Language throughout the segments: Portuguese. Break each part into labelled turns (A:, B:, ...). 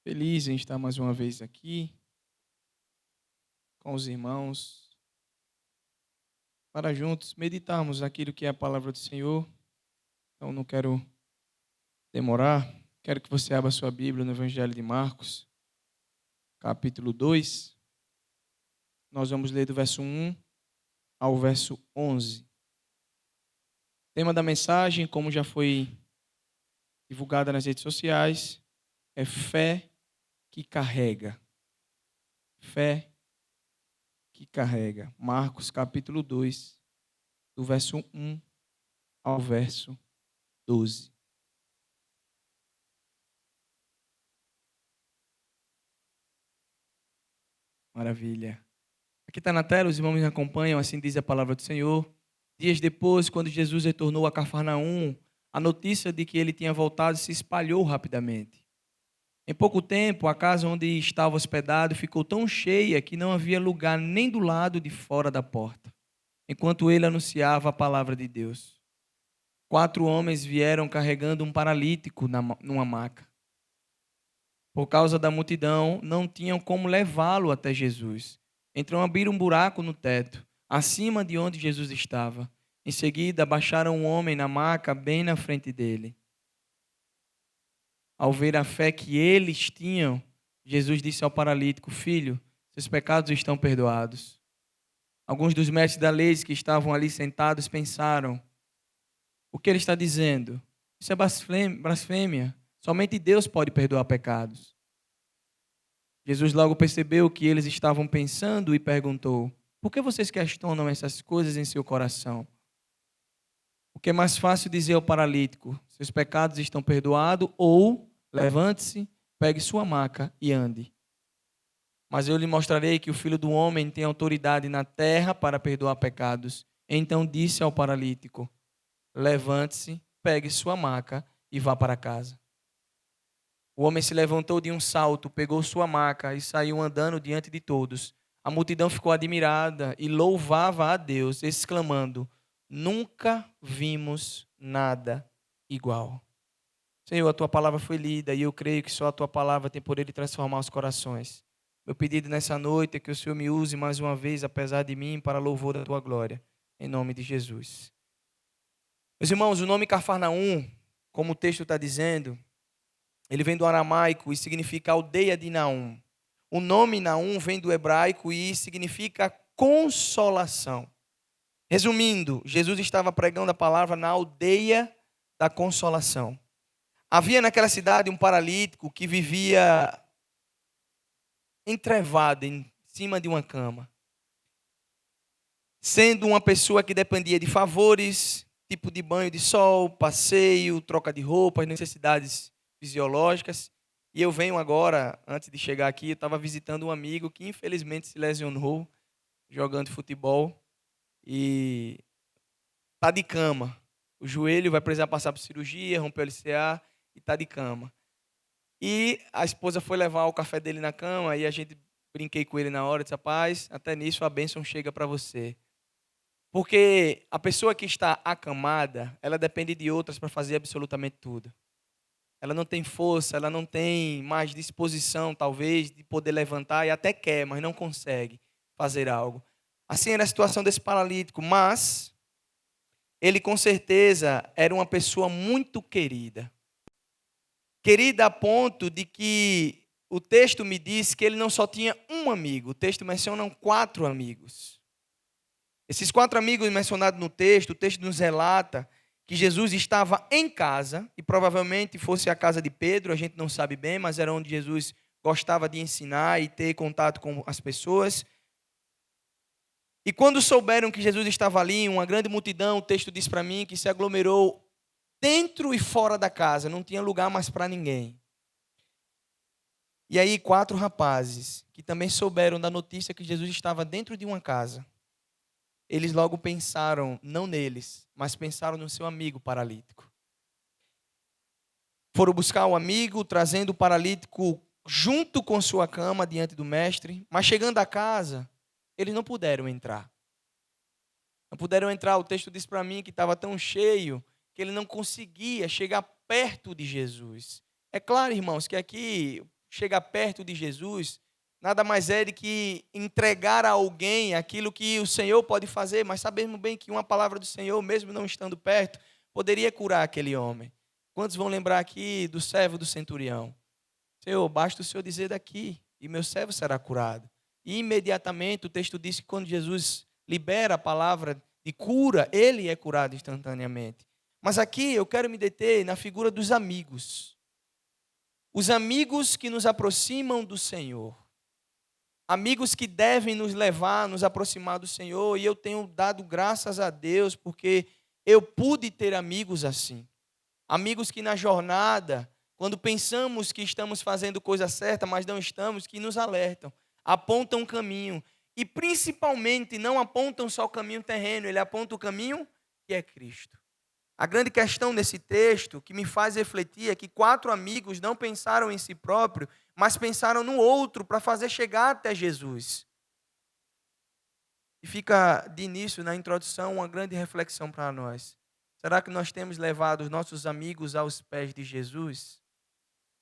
A: Feliz em estar mais uma vez aqui com os irmãos para juntos meditarmos aquilo que é a palavra do Senhor. Então não quero demorar. Quero que você abra sua Bíblia no Evangelho de Marcos, capítulo 2. Nós vamos ler do verso 1 ao verso 11. O tema da mensagem, como já foi divulgada nas redes sociais, é fé que carrega. Fé que carrega. Marcos, capítulo 2, do verso 1 ao verso 12. Maravilha. Aqui está na tela, os irmãos me acompanham, assim diz a palavra do Senhor. Dias depois, quando Jesus retornou a Cafarnaum, a notícia de que ele tinha voltado se espalhou rapidamente. Em pouco tempo, a casa onde estava hospedado ficou tão cheia que não havia lugar nem do lado de fora da porta, enquanto ele anunciava a palavra de Deus. 4 homens vieram carregando um paralítico numa maca. Por causa da multidão, não tinham como levá-lo até Jesus. Então abriram um buraco no teto, acima de onde Jesus estava. Em seguida, abaixaram um homem na maca bem na frente dele. Ao ver a fé que eles tinham, Jesus disse ao paralítico: Filho, seus pecados estão perdoados. Alguns dos mestres da lei que estavam ali sentados pensaram: o que ele está dizendo? Isso é blasfêmia. Somente Deus pode perdoar pecados. Jesus logo percebeu o que eles estavam pensando e perguntou: por que vocês questionam essas coisas em seu coração? O que é mais fácil dizer ao paralítico: seus pecados estão perdoados, ou levante-se, pegue sua maca e ande. Mas eu lhe mostrarei que o Filho do Homem tem autoridade na terra para perdoar pecados. Então disse ao paralítico: levante-se, pegue sua maca e vá para casa. O homem se levantou de um salto, pegou sua maca e saiu andando diante de todos. A multidão ficou admirada e louvava a Deus, exclamando: nunca vimos nada igual. Senhor, a tua palavra foi lida e eu creio que só a tua palavra tem poder de transformar os corações. Meu pedido nessa noite é que o Senhor me use mais uma vez, apesar de mim, para louvor da tua glória. Em nome de Jesus. Meus irmãos, o nome Cafarnaum, como o texto está dizendo, ele vem do aramaico e significa aldeia de Naum. O nome Naum vem do hebraico e significa consolação. Resumindo, Jesus estava pregando a palavra na aldeia da consolação. Havia naquela cidade um paralítico que vivia entrevado em cima de uma cama. Sendo uma pessoa que dependia de favores, tipo de banho de sol, passeio, troca de roupas, necessidades fisiológicas. E eu venho agora, antes de chegar aqui, eu estava visitando um amigo que infelizmente se lesionou jogando futebol e está de cama. O joelho vai precisar passar por cirurgia, rompeu o LCA e está de cama. E a esposa foi levar o café dele na cama e a gente brinquei com ele na hora, disse: rapaz, até nisso a bênção chega para você. Porque a pessoa que está acamada, ela depende de outras para fazer absolutamente tudo. Ela não tem força, ela não tem mais disposição, talvez, de poder levantar, e até quer, mas não consegue fazer algo. Assim era a situação desse paralítico, mas ele com certeza era uma pessoa muito querida. Querida a ponto de que o texto me diz que ele não só tinha um amigo, o texto menciona 4 amigos. Esses 4 amigos mencionados no texto, o texto nos relata que Jesus estava em casa, e provavelmente fosse a casa de Pedro, a gente não sabe bem, mas era onde Jesus gostava de ensinar e ter contato com as pessoas. E quando souberam que Jesus estava ali, uma grande multidão, o texto diz para mim, que se aglomerou dentro e fora da casa, não tinha lugar mais para ninguém. E aí 4 rapazes, que também souberam da notícia que Jesus estava dentro de uma casa, eles logo pensaram, não neles, mas pensaram no seu amigo paralítico. Foram buscar o amigo, trazendo o paralítico junto com sua cama diante do mestre, mas chegando à casa, eles não puderam entrar. Não puderam entrar, o texto diz para mim que estava tão cheio que ele não conseguia chegar perto de Jesus. É claro, irmãos, que aqui chega perto de Jesus, nada mais é do que entregar a alguém aquilo que o Senhor pode fazer, mas sabemos bem que uma palavra do Senhor, mesmo não estando perto, poderia curar aquele homem. Quantos vão lembrar aqui do servo do centurião? Senhor, basta o Senhor dizer daqui, e meu servo será curado. E imediatamente o texto diz que quando Jesus libera a palavra de cura, ele é curado instantaneamente. Mas aqui eu quero me deter na figura dos amigos. Os amigos que nos aproximam do Senhor. Amigos que devem nos levar, nos aproximar do Senhor. E eu tenho dado graças a Deus porque eu pude ter amigos assim. Amigos que na jornada, quando pensamos que estamos fazendo coisa certa, mas não estamos, que nos alertam, apontam um caminho. E principalmente não apontam só o caminho terreno, ele aponta o caminho que é Cristo. A grande questão nesse texto que me faz refletir é que 4 amigos não pensaram em si próprio, mas pensaram no outro para fazer chegar até Jesus. E fica de início, na introdução, uma grande reflexão para nós. Será que nós temos levado os nossos amigos aos pés de Jesus?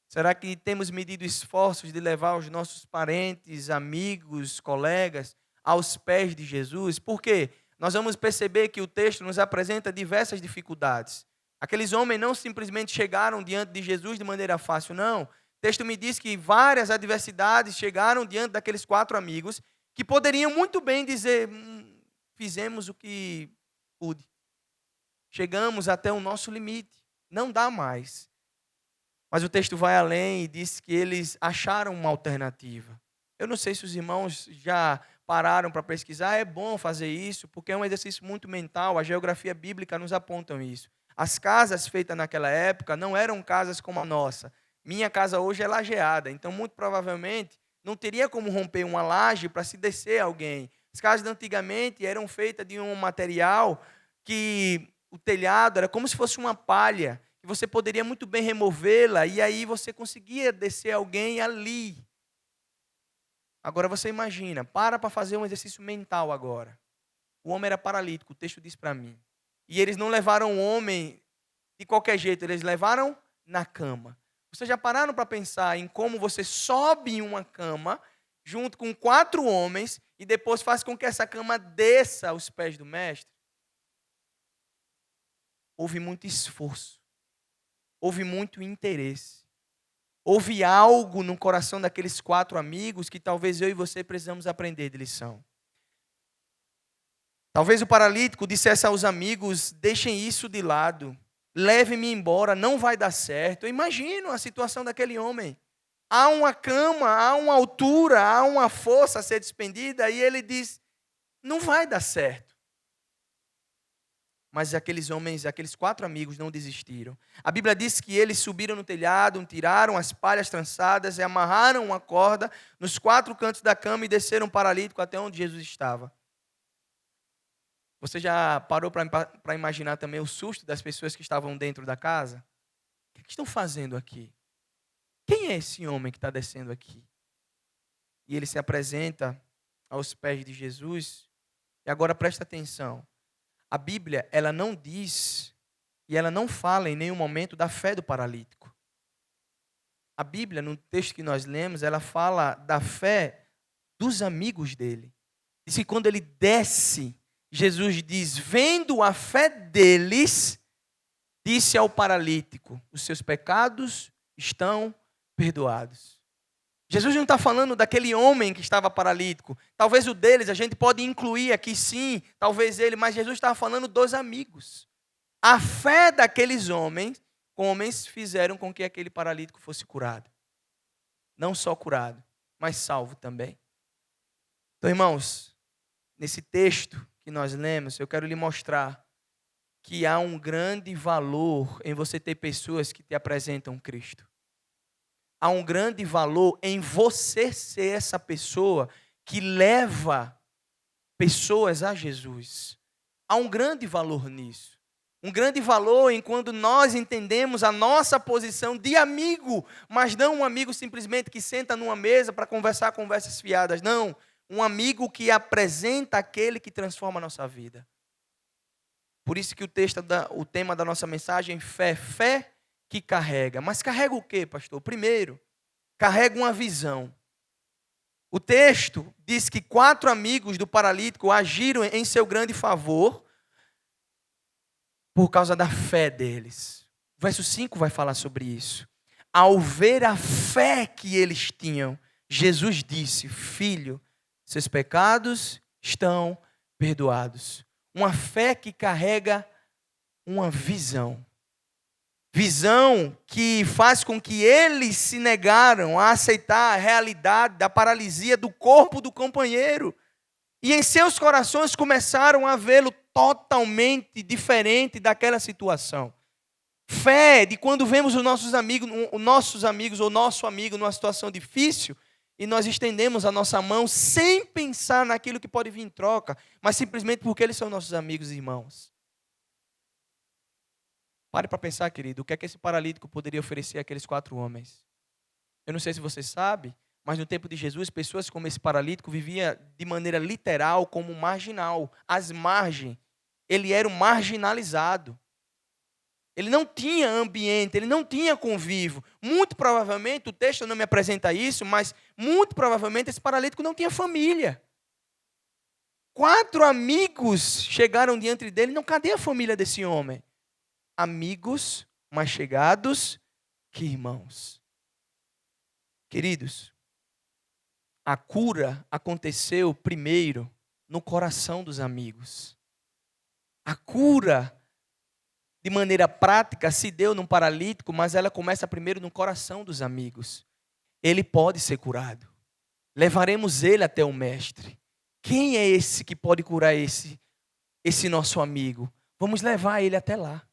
A: Será que temos medido esforços de levar os nossos parentes, amigos, colegas aos pés de Jesus? Por quê? Nós vamos perceber que o texto nos apresenta diversas dificuldades. Aqueles homens não simplesmente chegaram diante de Jesus de maneira fácil, não. O texto me diz que várias adversidades chegaram diante daqueles 4 amigos que poderiam muito bem dizer, fizemos o que pude. Chegamos até o nosso limite, não dá mais. Mas o texto vai além e diz que eles acharam uma alternativa. Eu não sei se os irmãos já pararam para pesquisar, é bom fazer isso, porque é um exercício muito mental, a geografia bíblica nos aponta isso. As casas feitas naquela época não eram casas como a nossa. Minha casa hoje é lajeada, então muito provavelmente não teria como romper uma laje para se descer alguém. As casas de antigamente eram feitas de um material que o telhado era como se fosse uma palha, que você poderia muito bem removê-la e aí você conseguia descer alguém ali. Agora você imagina, para fazer um exercício mental agora. O homem era paralítico, o texto diz para mim. E eles não levaram o homem de qualquer jeito, eles levaram na cama. Vocês já pararam para pensar em como você sobe em uma cama, junto com 4 homens, e depois faz com que essa cama desça aos pés do mestre? Houve muito esforço, houve muito interesse. Houve algo no coração daqueles 4 amigos que talvez eu e você precisamos aprender de lição. Talvez o paralítico dissesse aos amigos, deixem isso de lado, leve-me embora, não vai dar certo. Eu imagino a situação daquele homem. Há uma cama, há uma altura, há uma força a ser despendida e ele diz, não vai dar certo. Mas aqueles homens, aqueles 4 amigos não desistiram. A Bíblia diz que eles subiram no telhado, tiraram as palhas trançadas e amarraram uma corda nos 4 cantos da cama e desceram o paralítico até onde Jesus estava. Você já parou para imaginar também o susto das pessoas que estavam dentro da casa? O que estão fazendo aqui? Quem é esse homem que está descendo aqui? E ele se apresenta aos pés de Jesus. E agora presta atenção. A Bíblia, ela não diz e ela não fala em nenhum momento da fé do paralítico. A Bíblia, no texto que nós lemos, ela fala da fé dos amigos dele. Diz que quando ele desce, Jesus diz, vendo a fé deles, disse ao paralítico, os seus pecados estão perdoados. Jesus não está falando daquele homem que estava paralítico. Talvez o deles, a gente pode incluir aqui sim, talvez ele, mas Jesus estava falando dos amigos. A fé daqueles homens fizeram com que aquele paralítico fosse curado. Não só curado, mas salvo também. Então, irmãos, nesse texto que nós lemos, eu quero lhe mostrar que há um grande valor em você ter pessoas que te apresentam Cristo. Há um grande valor em você ser essa pessoa que leva pessoas a Jesus. Há um grande valor nisso. Um grande valor em quando nós entendemos a nossa posição de amigo, mas não um amigo simplesmente que senta numa mesa para conversar conversas fiadas. Não, um amigo que apresenta aquele que transforma a nossa vida. Por isso que o tema da nossa mensagem é fé que carrega. Mas carrega o quê, pastor? Primeiro, carrega uma visão. O texto diz que 4 amigos do paralítico agiram em seu grande favor por causa da fé deles. O verso 5 vai falar sobre isso. Ao ver a fé que eles tinham, Jesus disse: filho, seus pecados estão perdoados. Uma fé que carrega uma visão. Visão que faz com que eles se negaram a aceitar a realidade da paralisia do corpo do companheiro. E em seus corações começaram a vê-lo totalmente diferente daquela situação. Fé de quando vemos os nossos amigos ou nosso amigo numa situação difícil e nós estendemos a nossa mão sem pensar naquilo que pode vir em troca, mas simplesmente porque eles são nossos amigos e irmãos. Pare para pensar, querido, o que é que esse paralítico poderia oferecer àqueles 4 homens? Eu não sei se você sabe, mas no tempo de Jesus, pessoas como esse paralítico viviam de maneira literal como marginal, às margens. Ele era um marginalizado. Ele não tinha ambiente, ele não tinha convívio. Muito provavelmente, o texto não me apresenta isso, mas muito provavelmente esse paralítico não tinha família. 4 amigos chegaram diante dele, não, cadê a família desse homem? Amigos mais chegados que irmãos. Queridos, a cura aconteceu primeiro no coração dos amigos. A cura, de maneira prática, se deu num paralítico, mas ela começa primeiro no coração dos amigos. Ele pode ser curado. Levaremos ele até o mestre. Quem é esse que pode curar esse nosso amigo? Vamos levar ele até lá.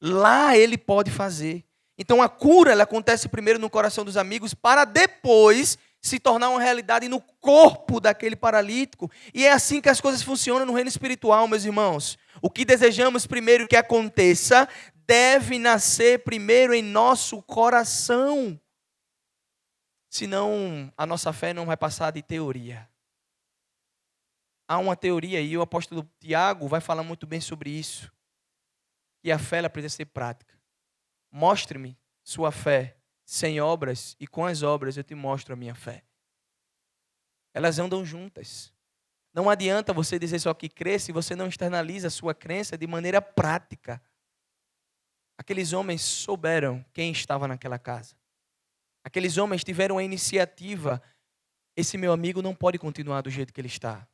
A: Lá ele pode fazer. Então a cura ela acontece primeiro no coração dos amigos para depois se tornar uma realidade no corpo daquele paralítico. E é assim que as coisas funcionam no reino espiritual, meus irmãos. O que desejamos primeiro que aconteça deve nascer primeiro em nosso coração. Senão a nossa fé não vai passar de teoria. Há uma teoria e o apóstolo Tiago vai falar muito bem sobre isso. E a fé ela precisa ser prática. Mostre-me sua fé sem obras e com as obras eu te mostro a minha fé. Elas andam juntas. Não adianta você dizer só que crê se você não externaliza a sua crença de maneira prática. Aqueles homens souberam quem estava naquela casa. Aqueles homens tiveram a iniciativa. Esse meu amigo não pode continuar do jeito que ele está.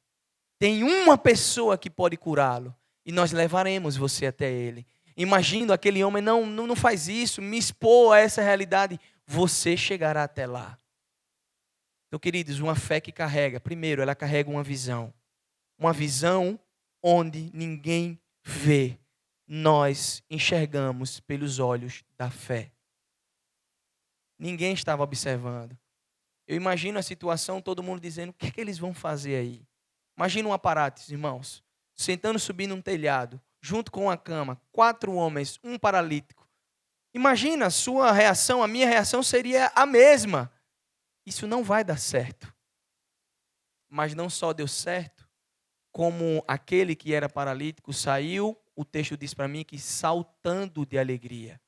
A: Tem uma pessoa que pode curá-lo e nós levaremos você até ele. Imagino aquele homem, não faz isso, me expor a essa realidade. Você chegará até lá. Então, queridos, uma fé que carrega, primeiro, ela carrega uma visão. Uma visão onde ninguém vê. Nós enxergamos pelos olhos da fé. Ninguém estava observando. Eu imagino a situação, todo mundo dizendo, o que é que eles vão fazer aí? Imagina um aparato, irmãos, sentando, subindo um telhado, junto com uma cama, 4 homens, um paralítico. Imagina a sua reação, a minha reação seria a mesma. Isso não vai dar certo. Mas não só deu certo, como aquele que era paralítico saiu, o texto diz para mim que saltando de alegria.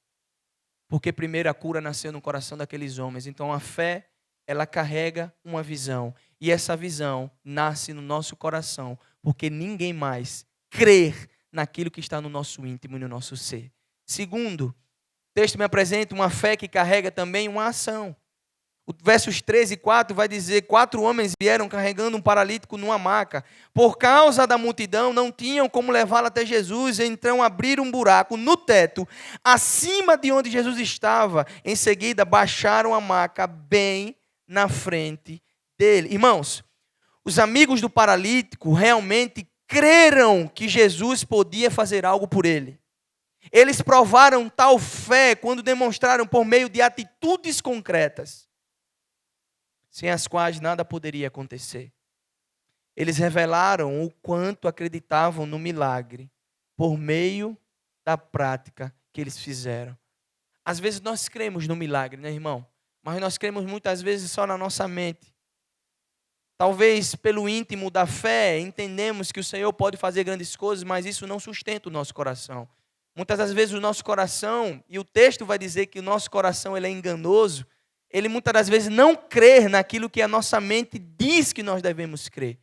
A: Porque primeiro a cura nasceu no coração daqueles homens. Então a fé, ela carrega uma visão. E essa visão nasce no nosso coração, porque ninguém mais crer naquilo que está no nosso íntimo e no nosso ser. Segundo, o texto me apresenta uma fé que carrega também uma ação. O versos 13 e 4 vai dizer, 4 homens vieram carregando um paralítico numa maca. Por causa da multidão, não tinham como levá-lo até Jesus, então abriram um buraco no teto, acima de onde Jesus estava. Em seguida, baixaram a maca bem na frente dele. Irmãos, os amigos do paralítico realmente creram que Jesus podia fazer algo por ele. Eles provaram tal fé quando demonstraram por meio de atitudes concretas, sem as quais nada poderia acontecer. Eles revelaram o quanto acreditavam no milagre por meio da prática que eles fizeram. Às vezes nós cremos no milagre, né, irmão? Mas nós cremos muitas vezes só na nossa mente. Talvez pelo íntimo da fé entendemos que o Senhor pode fazer grandes coisas, mas isso não sustenta o nosso coração. Muitas das vezes o nosso coração, e o texto vai dizer que o nosso coração ele é enganoso, ele muitas das vezes não crer naquilo que a nossa mente diz que nós devemos crer.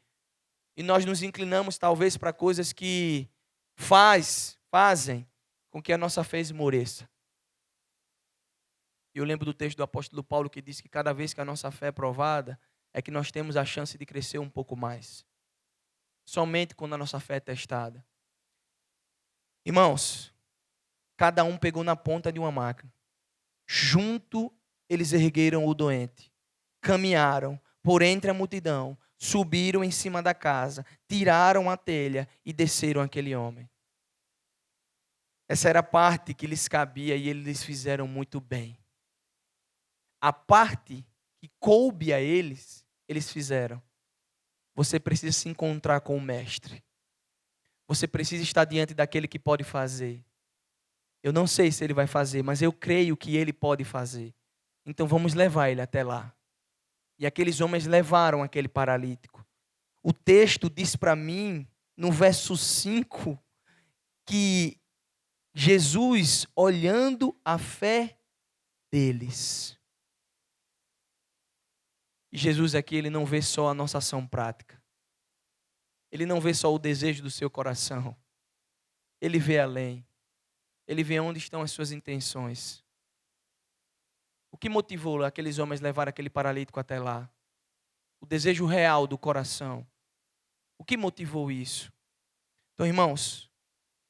A: E nós nos inclinamos talvez para coisas que fazem com que a nossa fé esmoreça. E eu lembro do texto do apóstolo Paulo que diz que cada vez que a nossa fé é provada, é que nós temos a chance de crescer um pouco mais. Somente quando a nossa fé é testada. Irmãos, cada um pegou na ponta de uma maca. Junto eles ergueram o doente, caminharam por entre a multidão, subiram em cima da casa, tiraram a telha e desceram aquele homem. Essa era a parte que lhes cabia e eles fizeram muito bem. A parte que coube a eles, eles fizeram. Você precisa se encontrar com o mestre. Você precisa estar diante daquele que pode fazer. Eu não sei se ele vai fazer, mas eu creio que ele pode fazer. Então vamos levar ele até lá. E aqueles homens levaram aquele paralítico. O texto diz para mim, no verso 5, que Jesus, olhando a fé deles. E Jesus aqui, ele não vê só a nossa ação prática. Ele não vê só o desejo do seu coração. Ele vê além. Ele vê onde estão as suas intenções. O que motivou aqueles homens a levar aquele paralítico até lá? O desejo real do coração. O que motivou isso? Então, irmãos,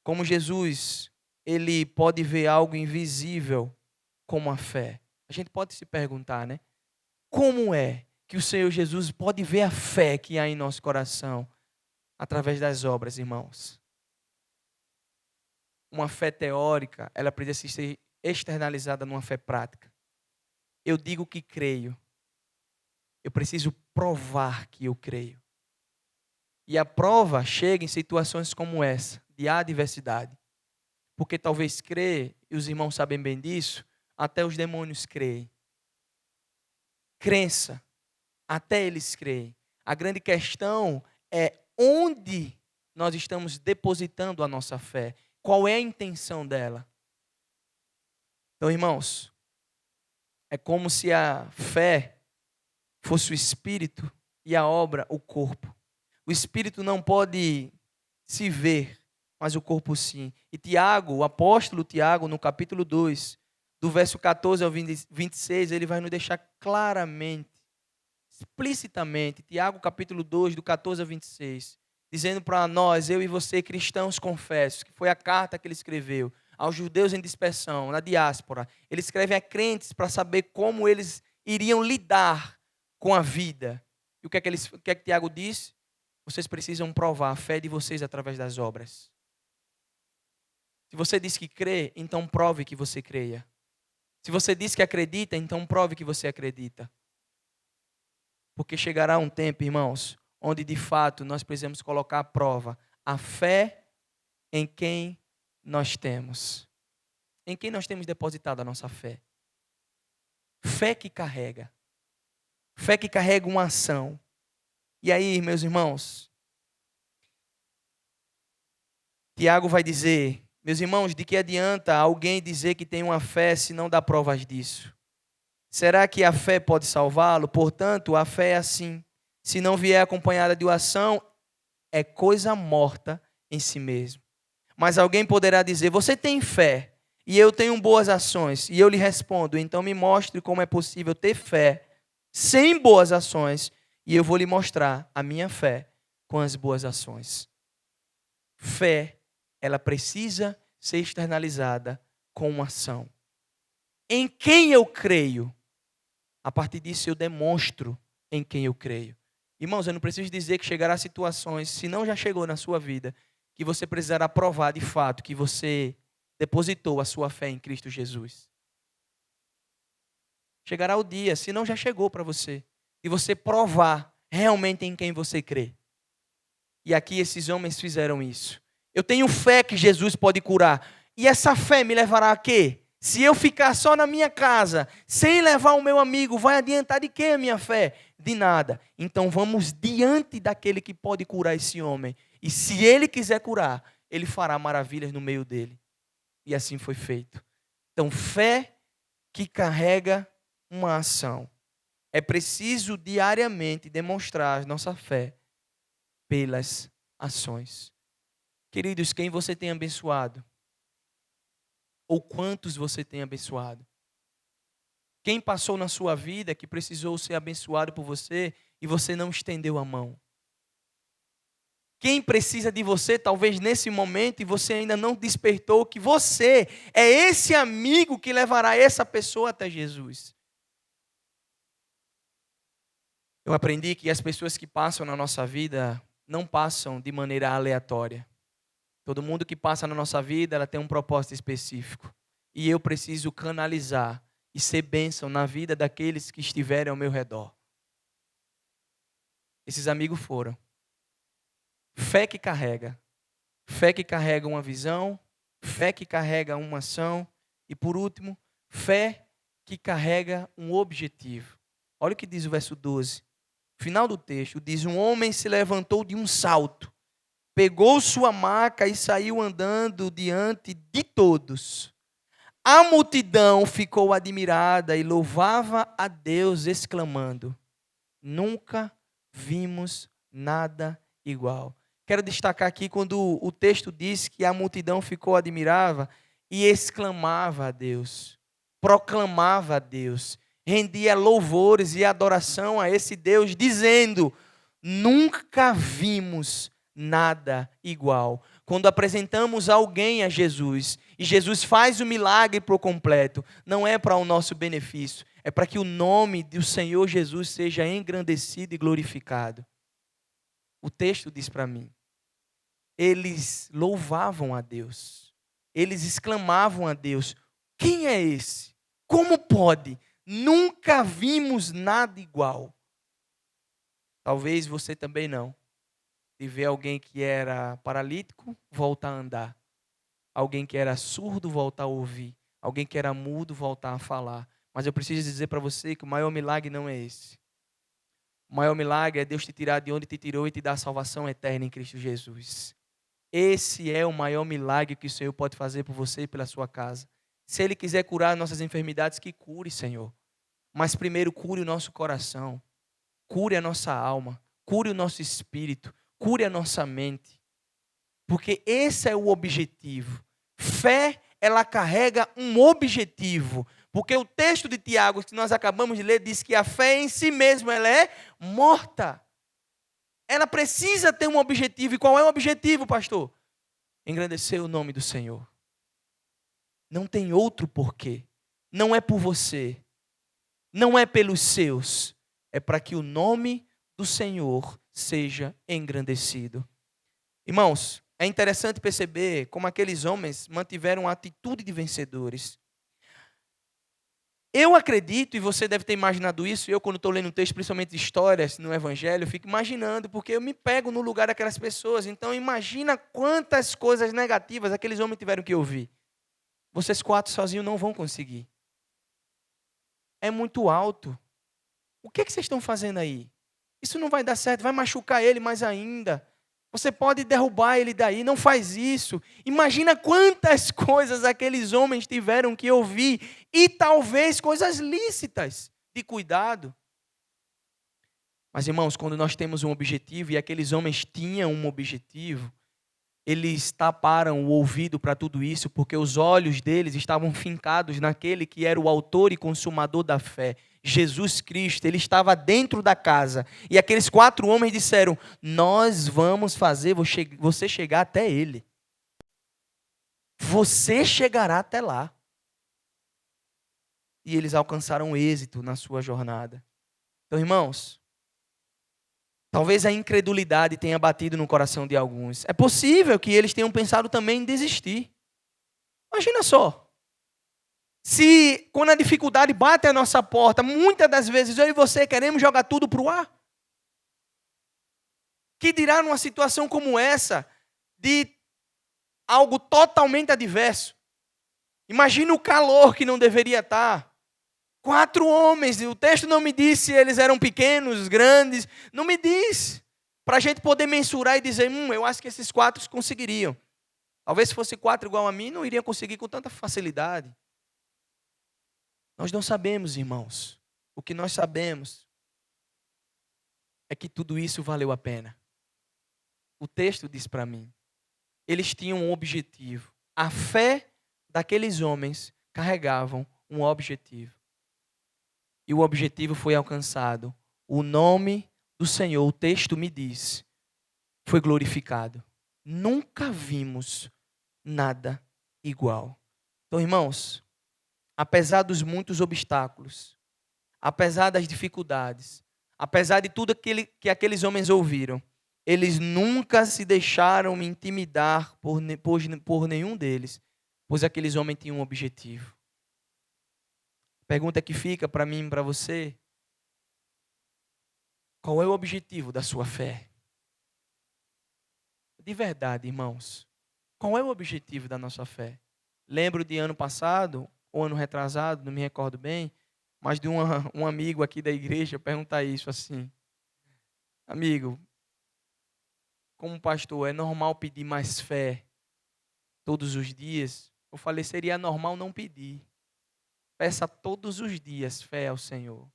A: como Jesus, ele pode ver algo invisível como a fé. A gente pode se perguntar, né? Como é que o Senhor Jesus pode ver a fé que há em nosso coração através das obras, irmãos? Uma fé teórica, ela precisa ser externalizada numa fé prática. Eu digo que creio. Eu preciso provar que eu creio. E a prova chega em situações como essa, de adversidade. Porque talvez crer, e os irmãos sabem bem disso, até os demônios creem. Crença, até eles creem. A grande questão é onde nós estamos depositando a nossa fé. Qual é a intenção dela? Então, irmãos, é como se a fé fosse o espírito e a obra o corpo. O espírito não pode se ver, mas o corpo sim. E Tiago, o apóstolo Tiago, no capítulo 2, do verso 14 ao 26, ele vai nos deixar claramente, explicitamente, Tiago capítulo 2, do 14 ao 26, dizendo para nós, eu e você, cristãos confessos, que foi a carta que ele escreveu aos judeus em dispersão, na diáspora. Ele escreve a crentes para saber como eles iriam lidar com a vida. E o que é que Tiago diz? Vocês precisam provar a fé de vocês através das obras. Se você diz que crê, então prove que você creia. Se você diz que acredita, então prove que você acredita. Porque chegará um tempo, irmãos, onde de fato nós precisamos colocar à prova a fé em quem nós temos. Em quem nós temos depositado a nossa fé. Fé que carrega. Fé que carrega uma ação. E aí, meus irmãos, Tiago vai dizer, meus irmãos, de que adianta alguém dizer que tem uma fé se não dá provas disso? Será que a fé pode salvá-lo? Portanto, a fé é assim. Se não vier acompanhada de uma ação, é coisa morta em si mesmo. Mas alguém poderá dizer, você tem fé e eu tenho boas ações. E eu lhe respondo, então me mostre como é possível ter fé sem boas ações. E eu vou lhe mostrar a minha fé com as boas ações. Fé, ela precisa ser externalizada com uma ação. Em quem eu creio? A partir disso eu demonstro em quem eu creio. Irmãos, eu não preciso dizer que chegará situações, se não já chegou na sua vida, que você precisará provar de fato que você depositou a sua fé em Cristo Jesus. Chegará o dia, se não já chegou para você, e você provar realmente em quem você crê. E aqui esses homens fizeram isso. Eu tenho fé que Jesus pode curar. E essa fé me levará a quê? Se eu ficar só na minha casa, sem levar o meu amigo, vai adiantar de quê a minha fé? De nada. Então vamos diante daquele que pode curar esse homem. E se ele quiser curar, ele fará maravilhas no meio dele. E assim foi feito. Então fé que carrega uma ação. É preciso diariamente demonstrar nossa fé pelas ações. Queridos, quem você tem abençoado? Ou quantos você tem abençoado? Quem passou na sua vida que precisou ser abençoado por você e você não estendeu a mão? Quem precisa de você, talvez nesse momento, e você ainda não despertou que você é esse amigo que levará essa pessoa até Jesus? Eu aprendi que as pessoas que passam na nossa vida não passam de maneira aleatória. Todo mundo que passa na nossa vida, ela tem um propósito específico. E eu preciso canalizar e ser bênção na vida daqueles que estiverem ao meu redor. Esses amigos foram. Fé que carrega uma visão, fé que carrega uma ação e, por último, fé que carrega um objetivo. Olha o que diz o verso 12. Final do texto diz: um homem se levantou de um salto, pegou sua maca e saiu andando diante de todos. A multidão ficou admirada e louvava a Deus, exclamando: nunca vimos nada igual. Quero destacar aqui quando o texto diz que a multidão ficou admirada e exclamava a Deus, proclamava a Deus, rendia louvores e adoração a esse Deus, dizendo: nunca vimos nada igual. Quando apresentamos alguém a Jesus e Jesus faz o milagre por completo, não é para o nosso benefício, é para que o nome do Senhor Jesus seja engrandecido e glorificado. O texto diz para mim, eles louvavam a Deus, eles exclamavam a Deus: quem é esse? Como pode? Nunca vimos nada igual. Talvez você também não. De ver alguém que era paralítico voltar a andar, alguém que era surdo voltar a ouvir, alguém que era mudo voltar a falar. Mas eu preciso dizer para você que o maior milagre não é esse. O maior milagre é Deus te tirar de onde te tirou e te dar salvação eterna em Cristo Jesus. Esse é o maior milagre que o Senhor pode fazer por você e pela sua casa. Se Ele quiser curar nossas enfermidades, que cure, Senhor. Mas primeiro cure o nosso coração, cure a nossa alma, cure o nosso espírito, cure a nossa mente. Porque esse é o objetivo. Fé, ela carrega um objetivo. Porque o texto de Tiago, que nós acabamos de ler, diz que a fé em si mesma, ela é morta. Ela precisa ter um objetivo. E qual é o objetivo, pastor? Engrandecer o nome do Senhor. Não tem outro porquê. Não é por você. Não é pelos seus. É para que o nome do Senhor seja engrandecido. Irmãos, é interessante perceber como aqueles homens mantiveram a atitude de vencedores. Eu acredito, e você deve ter imaginado isso, eu quando estou lendo um texto, principalmente de histórias no Evangelho, eu fico imaginando, porque eu me pego no lugar daquelas pessoas. Então imagina quantas coisas negativas aqueles homens tiveram que ouvir. Vocês 4 sozinhos não vão conseguir. É muito alto. O que vocês estão fazendo aí? Isso não vai dar certo, vai machucar ele mais ainda. Você pode derrubar ele daí, não faz isso. Imagina quantas coisas aqueles homens tiveram que ouvir, e talvez coisas lícitas de cuidado. Mas, irmãos, quando nós temos um objetivo, e aqueles homens tinham um objetivo, eles taparam o ouvido para tudo isso, porque os olhos deles estavam fincados naquele que era o autor e consumador da fé, Jesus Cristo. Ele estava dentro da casa. E aqueles 4 homens disseram: nós vamos fazer você chegar até ele. Você chegará até lá. E eles alcançaram êxito na sua jornada. Então, irmãos, talvez a incredulidade tenha batido no coração de alguns. É possível que eles tenham pensado também em desistir. Imagina só. Se quando a dificuldade bate à nossa porta, muitas das vezes eu e você queremos jogar tudo para o ar. Que dirá numa situação como essa, de algo totalmente adverso? Imagina o calor que não deveria estar. 4 homens, o texto não me disse se eles eram pequenos, grandes, não me diz. Para a gente poder mensurar e dizer, eu acho que esses 4 conseguiriam. Talvez se fosse 4 igual a mim, não iriam conseguir com tanta facilidade. Nós não sabemos, irmãos. O que nós sabemos é que tudo isso valeu a pena. O texto diz para mim, eles tinham um objetivo. A fé daqueles homens carregavam um objetivo. E o objetivo foi alcançado. O nome do Senhor, o texto me diz, foi glorificado. Nunca vimos nada igual. Então, irmãos, apesar dos muitos obstáculos, apesar das dificuldades, apesar de tudo que aqueles homens ouviram, eles nunca se deixaram intimidar por nenhum deles, pois aqueles homens tinham um objetivo. A pergunta que fica para mim e para você: qual é o objetivo da sua fé? De verdade, irmãos, qual é o objetivo da nossa fé? Lembro de ano passado, ou ano retrasado, não me recordo bem, mas de um amigo aqui da igreja perguntar isso assim: amigo, como pastor, é normal pedir mais fé todos os dias? Eu falei, seria normal não pedir. Peça todos os dias fé ao Senhor,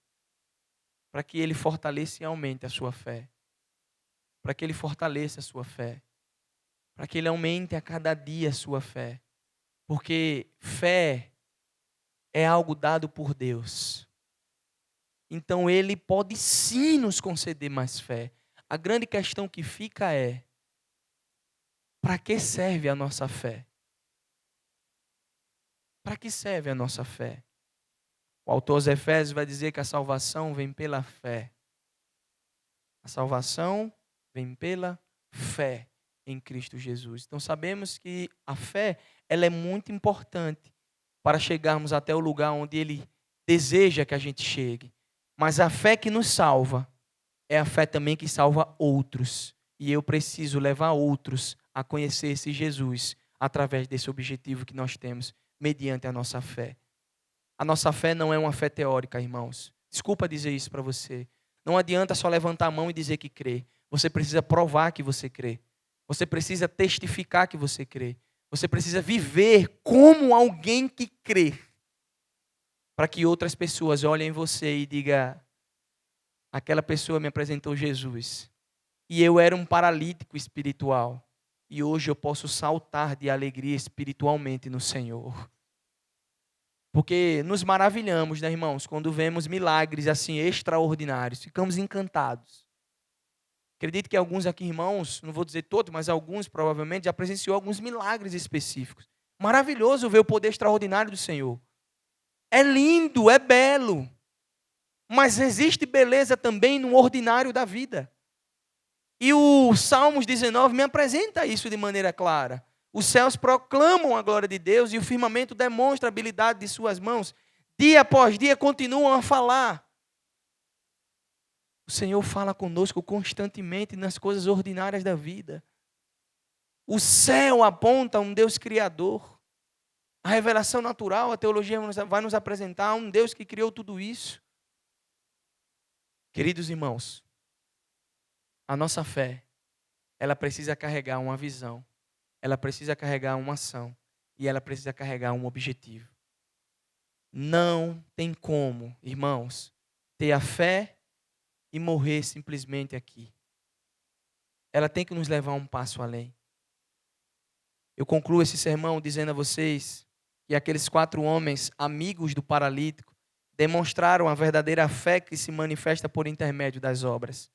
A: para que Ele fortaleça e aumente a sua fé, para que Ele fortaleça a sua fé, para que Ele aumente a cada dia a sua fé, porque fé é algo dado por Deus. Então Ele pode sim nos conceder mais fé. A grande questão que fica é: para que serve a nossa fé? Para que serve a nossa fé? O autor aos Efésios vai dizer que a salvação vem pela fé. A salvação vem pela fé em Cristo Jesus. Então sabemos que a fé, ela é muito importante para chegarmos até o lugar onde Ele deseja que a gente chegue. Mas a fé que nos salva é a fé também que salva outros. E eu preciso levar outros a conhecer esse Jesus através desse objetivo que nós temos, mediante a nossa fé. A nossa fé não é uma fé teórica, irmãos. Desculpa dizer isso para você. Não adianta só levantar a mão e dizer que crê. Você precisa provar que você crê. Você precisa testificar que você crê. Você precisa viver como alguém que crê. Para que outras pessoas olhem em você e digam: aquela pessoa me apresentou Jesus. E eu era um paralítico espiritual. E hoje eu posso saltar de alegria espiritualmente no Senhor. Porque nos maravilhamos, né, irmãos, quando vemos milagres assim extraordinários. Ficamos encantados. Acredito que alguns aqui, irmãos, não vou dizer todos, mas alguns provavelmente já presenciou alguns milagres específicos. Maravilhoso ver o poder extraordinário do Senhor. É lindo, é belo. Mas existe beleza também no ordinário da vida. E o Salmos 19 me apresenta isso de maneira clara. Os céus proclamam a glória de Deus e o firmamento demonstra a habilidade de suas mãos. Dia após dia continuam a falar. O Senhor fala conosco constantemente nas coisas ordinárias da vida. O céu aponta a um Deus criador. A revelação natural, a teologia vai nos apresentar um Deus que criou tudo isso. Queridos irmãos, a nossa fé, ela precisa carregar uma visão. Ela precisa carregar uma ação e ela precisa carregar um objetivo. Não tem como, irmãos, ter a fé e morrer simplesmente aqui. Ela tem que nos levar um passo além. Eu concluo esse sermão dizendo a vocês que aqueles 4 homens, amigos do paralítico, demonstraram a verdadeira fé que se manifesta por intermédio das obras.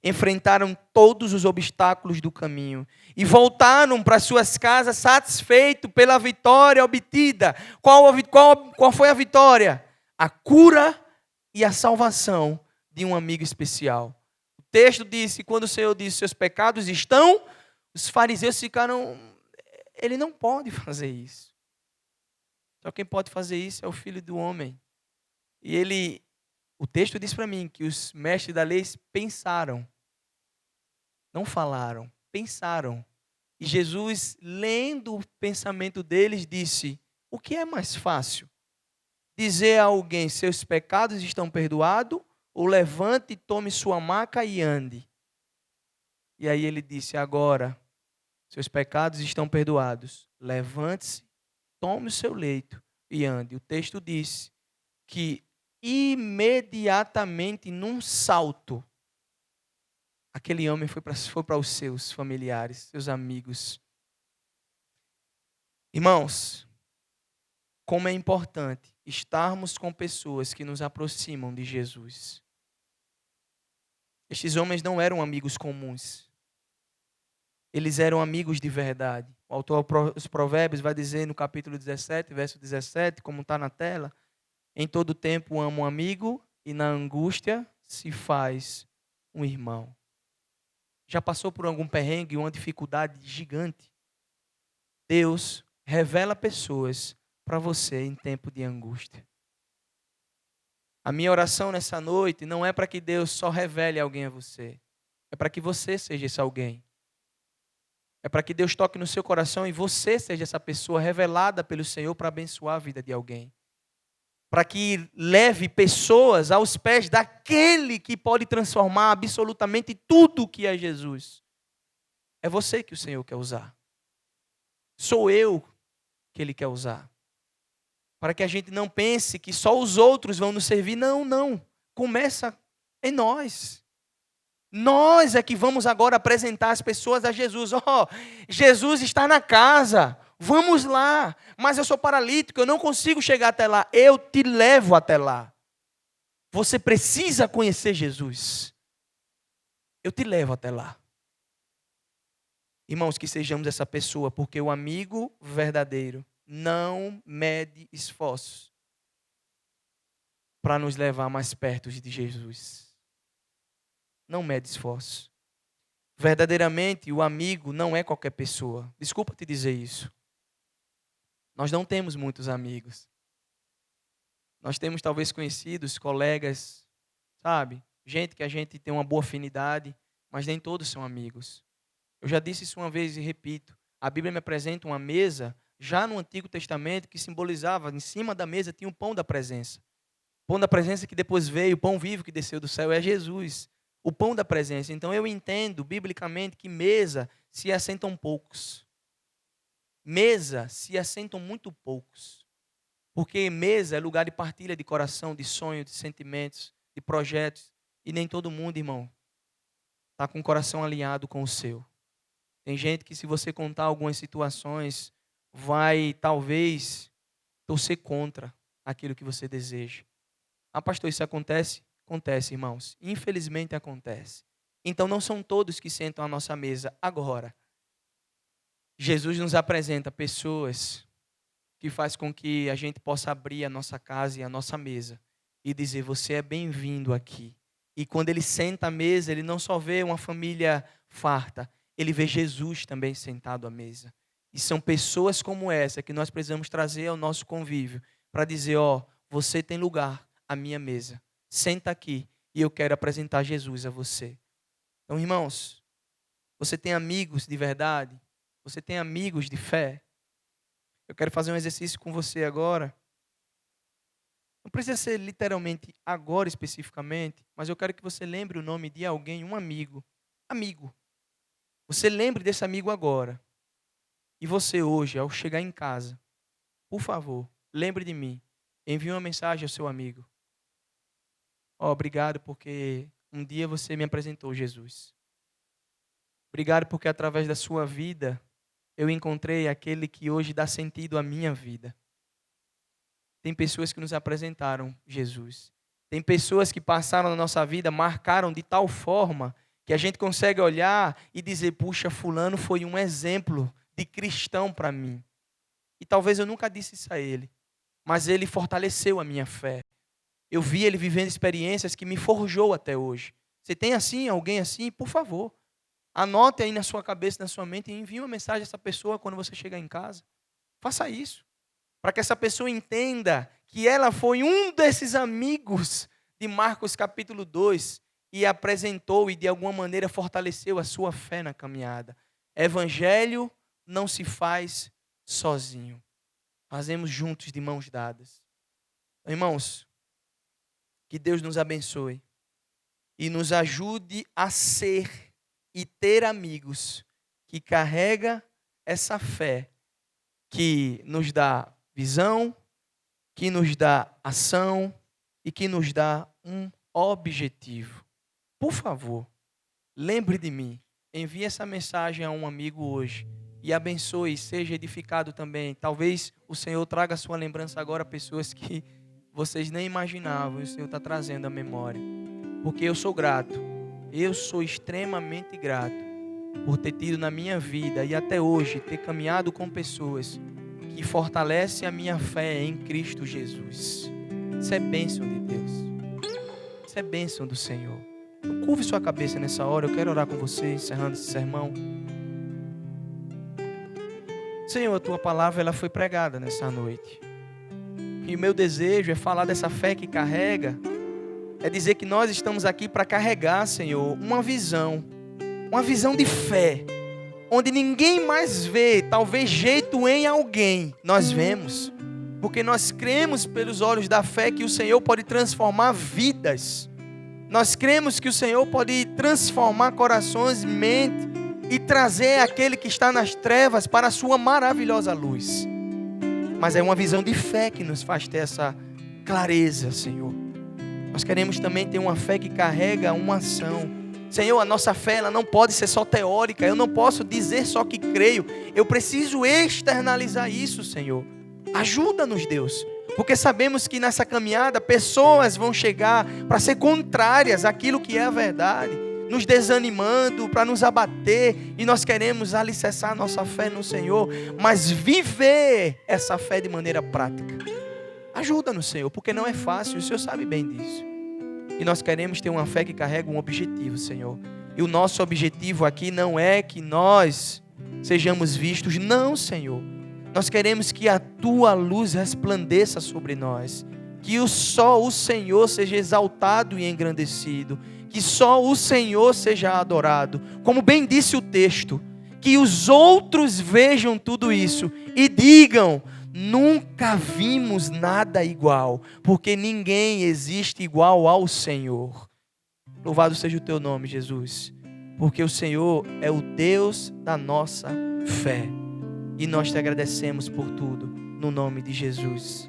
A: Enfrentaram todos os obstáculos do caminho e voltaram para suas casas satisfeitos pela vitória obtida. Qual foi a vitória? A cura e a salvação de um amigo especial. O texto diz que quando o Senhor disse: seus pecados estão, os fariseus ficaram: ele não pode fazer isso. Só quem pode fazer isso é o Filho do Homem. E o texto diz para mim que os mestres da lei pensaram. Não falaram, pensaram. E Jesus, lendo o pensamento deles, disse: o que é mais fácil? Dizer a alguém: seus pecados estão perdoados, ou levante, tome sua maca e ande. E aí ele disse: agora, seus pecados estão perdoados. Levante-se, tome o seu leito e ande. O texto diz que imediatamente, num salto, aquele homem foi para os seus familiares, seus amigos. Irmãos, como é importante estarmos com pessoas que nos aproximam de Jesus. Estes homens não eram amigos comuns. Eles eram amigos de verdade. O autor dos Provérbios vai dizer no capítulo 17, verso 17, como está na tela: em todo tempo ama um amigo e na angústia se faz um irmão. Já passou por algum perrengue, uma dificuldade gigante? Deus revela pessoas para você em tempo de angústia. A minha oração nessa noite não é para que Deus só revele alguém a você. É para que você seja esse alguém. É para que Deus toque no seu coração e você seja essa pessoa revelada pelo Senhor para abençoar a vida de alguém. Para que leve pessoas aos pés daquele que pode transformar absolutamente tudo o que é Jesus. É você que o Senhor quer usar. Sou eu que Ele quer usar. Para que a gente não pense que só os outros vão nos servir. Não, não. Começa em nós. Nós é que vamos agora apresentar as pessoas a Jesus. Jesus está na casa. Vamos lá. Mas eu sou paralítico, eu não consigo chegar até lá. Eu te levo até lá. Você precisa conhecer Jesus. Eu te levo até lá. Irmãos, que sejamos essa pessoa, porque o amigo verdadeiro não mede esforços para nos levar mais perto de Jesus. Não mede esforços. Verdadeiramente, o amigo não é qualquer pessoa. Desculpa te dizer isso. Nós não temos muitos amigos. Nós temos talvez conhecidos, colegas, sabe? Gente que a gente tem uma boa afinidade, mas nem todos são amigos. Eu já disse isso uma vez e repito. A Bíblia me apresenta uma mesa, já no Antigo Testamento, que simbolizava, em cima da mesa tinha o pão da presença. O pão da presença que depois veio, o pão vivo que desceu do céu é Jesus. O pão da presença. Então eu entendo, biblicamente, que mesa se assentam poucos. Mesa se assentam muito poucos. Porque mesa é lugar de partilha de coração, de sonho, de sentimentos, de projetos. E nem todo mundo, irmão, está com o coração alinhado com o seu. Tem gente que, se você contar algumas situações, vai, talvez, torcer contra aquilo que você deseja. Ah, pastor, isso acontece? Acontece, irmãos. Infelizmente acontece. Então, não são todos que sentam à nossa mesa. Agora, Jesus nos apresenta pessoas que faz com que a gente possa abrir a nossa casa e a nossa mesa e dizer: você é bem-vindo aqui. E quando ele senta à mesa, ele não só vê uma família farta, ele vê Jesus também sentado à mesa. E são pessoas como essa que nós precisamos trazer ao nosso convívio para dizer: você tem lugar à minha mesa. Senta aqui e eu quero apresentar Jesus a você. Então, irmãos, você tem amigos de verdade? Você tem amigos de fé? Eu quero fazer um exercício com você agora. Não precisa ser literalmente agora especificamente, mas eu quero que você lembre o nome de alguém, um amigo. Amigo. Você lembre desse amigo agora. E você hoje, ao chegar em casa, por favor, lembre de mim. Envie uma mensagem ao seu amigo. Obrigado porque um dia você me apresentou Jesus. Obrigado porque através da sua vida eu encontrei aquele que hoje dá sentido à minha vida. Tem pessoas que nos apresentaram Jesus. Tem pessoas que passaram na nossa vida, marcaram de tal forma que a gente consegue olhar e dizer: puxa, fulano foi um exemplo de cristão para mim. E talvez eu nunca disse isso a ele, mas ele fortaleceu a minha fé. Eu vi ele vivendo experiências que me forjou até hoje. Você tem assim, alguém assim? Por favor, anote aí na sua cabeça, na sua mente e envie uma mensagem a essa pessoa quando você chegar em casa. Faça isso, para que essa pessoa entenda que ela foi um desses amigos de Marcos capítulo 2 e apresentou e de alguma maneira fortaleceu a sua fé na caminhada. Evangelho não se faz sozinho. Fazemos juntos de mãos dadas. Irmãos, que Deus nos abençoe e nos ajude a ser e ter amigos que carrega essa fé, que nos dá visão, que nos dá ação, e que nos dá um objetivo. Por favor, lembre de mim. Envie essa mensagem a um amigo hoje e abençoe, seja edificado também. Talvez o Senhor traga a sua lembrança agora a pessoas que vocês nem imaginavam e o Senhor está trazendo à memória. Porque eu sou grato, eu sou extremamente grato por ter tido na minha vida e até hoje ter caminhado com pessoas que fortalecem a minha fé em Cristo Jesus. Isso é bênção de Deus. Isso é bênção do Senhor. Então, curve sua cabeça nessa hora. Eu quero orar com você, encerrando esse sermão. Senhor, a tua palavra ela foi pregada nessa noite. E o meu desejo é falar dessa fé que carrega. É dizer que nós estamos aqui para carregar, Senhor, uma visão de fé. Onde ninguém mais vê, talvez jeito em alguém, nós vemos. Porque nós cremos pelos olhos da fé que o Senhor pode transformar vidas. Nós cremos que o Senhor pode transformar corações, mente e trazer aquele que está nas trevas para a sua maravilhosa luz. Mas é uma visão de fé que nos faz ter essa clareza, Senhor. Nós queremos também ter uma fé que carrega uma ação. Senhor, a nossa fé ela não pode ser só teórica. Eu não posso dizer só que creio. Eu preciso externalizar isso, Senhor. Ajuda-nos, Deus. Porque sabemos que nessa caminhada pessoas vão chegar para ser contrárias àquilo que é a verdade, nos desanimando, para nos abater. E nós queremos alicerçar nossa fé no Senhor, mas viver essa fé de maneira prática. Ajuda-nos, Senhor, porque não é fácil, o Senhor sabe bem disso. E nós queremos ter uma fé que carrega um objetivo, Senhor. E o nosso objetivo aqui não é que nós sejamos vistos, não, Senhor. Nós queremos que a tua luz resplandeça sobre nós. Que só o Senhor seja exaltado e engrandecido. Que só o Senhor seja adorado. Como bem disse o texto, que os outros vejam tudo isso e digam: nunca vimos nada igual, porque ninguém existe igual ao Senhor. Louvado seja o teu nome, Jesus, porque o Senhor é o Deus da nossa fé. E nós te agradecemos por tudo, no nome de Jesus.